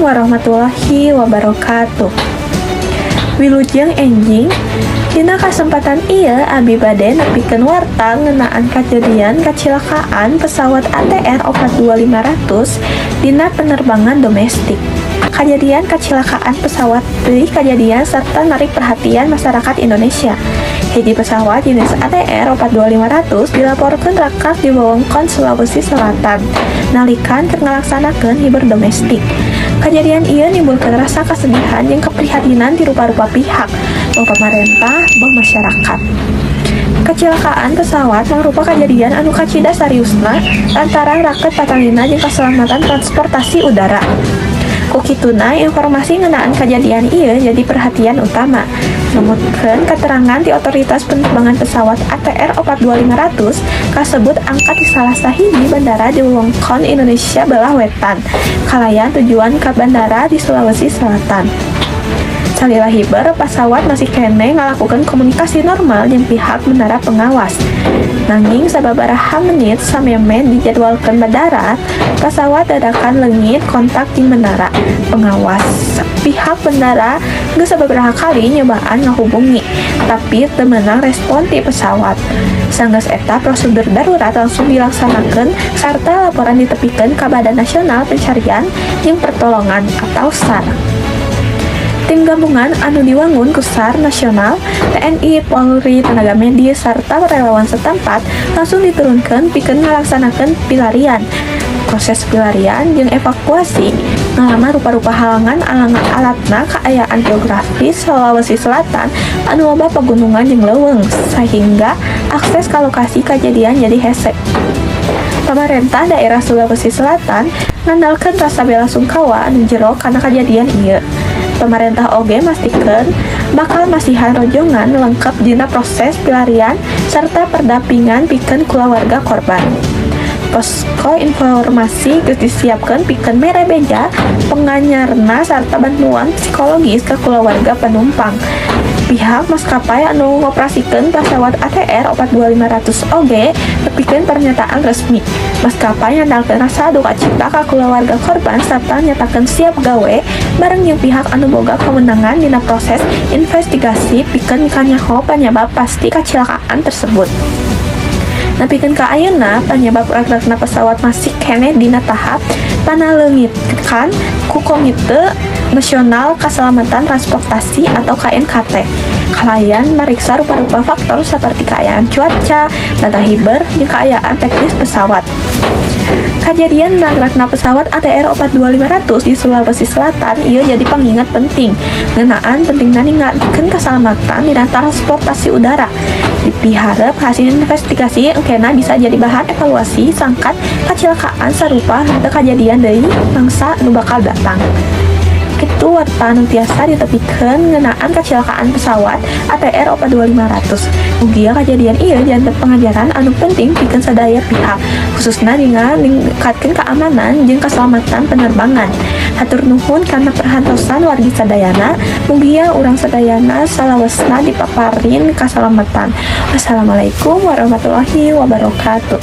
warahmatullahi wabarakatuh. Wilujeng enjing, dina kasempatan ieu abi bade nepikeun warta ngeunaan kajadian kacelakaan pesawat ATR 42500 dina penerbangan domestik. Kejadian kecelakaan pesawat teuing kejadian serta narik perhatian masyarakat Indonesia. Hiji pesawat jenis ATR 42500 dilaporkeun rakat di wewengkon Sulawesi Selatan nalikan keur ngalaksanakeun hibur domestik. Kejadian ieu nimbulkeun rasa kasedihan jeung keprihatinan ti rupa-rupa pihak, baik pemerintah, baik masyarakat. Kecelakaan pesawat mangrupa kejadian anu kacida seriusna lantaran raket patalina jeung keselamatan transportasi udara. Kukituna informasi ngenaan kejadian ieu jadi perhatian utama. Numutkeun keterangan di otoritas penerbangan pesawat ATR 42500 kasebut angkat di salah sahiji bandara di wewengkon Indonesia belah wetan, kalayan tujuan ke bandara di Sulawesi Selatan. Salila hiber, pesawat masih kene ngalakukan komunikasi normal jeung pihak menara pengawas. Nanging sababaraha menit sameme dijadwalkeun mendarat, pesawat dadakan leungit kontak di menara pengawas. Pihak bandara geus sababaraha kali nyobaan ngahubungi, tapi teu meunang respon ti pesawat. Sanggeus eta prosedur darurat langsung dilaksanakeun sarta laporan ditepikeun ka Badan Nasional Pencarian jeung Pertolongan atau SAR. Tim gabungan anu diwangun ku SAR Nasional, TNI, Polri, tenaga medis, serta relawan setempat langsung diturunkan pikeun ngalaksanakeun pilarian. Proses pilarian jeung evakuasi ngalama rupa-rupa halangan alatna kaayaan geografis Sulawesi Selatan anu loba pegunungan jeung leuweung, sehingga akses ka lokasi kejadian jadi hese. Pemerintah daerah Sulawesi Selatan ngandalkeun rasa bela sungkawa anu jero kana kejadian ieu. Pemerintah oge mastikeun bakal masihan rojongan lengkap dina proses pelarian serta perdampingan pikeun kulawarga korban. Posko informasi geus disiapkeun pikeun mere beja penganyarna sarta bantuan psikologis ke kulawarga penumpang. Pihak maskapai anu ngoperasikeun pesawat ATR 42500 oge nepikeun pernyataan resmi. Maskapai ngandalkeun rasa duka cita ka kulawarga korban serta nyatakeun siap gawe bareng jeung pihak anu boga kewenangan dina proses investigasi pikeun kanyaho penyebab pasti kecelakaan tersebut. Napikeun ka ayeuna penyebab ragrakna pesawat masih kene dina tahap panaleungitkeun ku Komite Nasional Keselamatan Transportasi atau KNKT. Kalayan meriksa rupa-rupa faktor seperti keadaan cuaca, data hiber, jeung keadaan teknis pesawat. Kejadian ragrakna pesawat ATR 42500 di Sulawesi Selatan ieu jadi pengingat penting ngeunaan pentingna ninggalkeun keselamatan dina transportasi udara. Diharap hasil investigasi engkena bisa jadi bahan evaluasi sangkat kecelakaan sarupa henteu kejadian deui mangsa nu bakal datang. Kitu warta anu tiasa ditepikeun ngeunaan kecelakaan pesawat ATR 42500. Mugia kejadian ieu janten pengajaran anu penting pikeun sadaya pihak, khususna ningkatkeun keamanan jeung keselamatan penerbangan. Hatur nuhun karena perhatosan wargi sadayana. Mugia urang sadayana salawasna dipaparin keselamatan. Wassalamualaikum warahmatullahi wabarakatuh.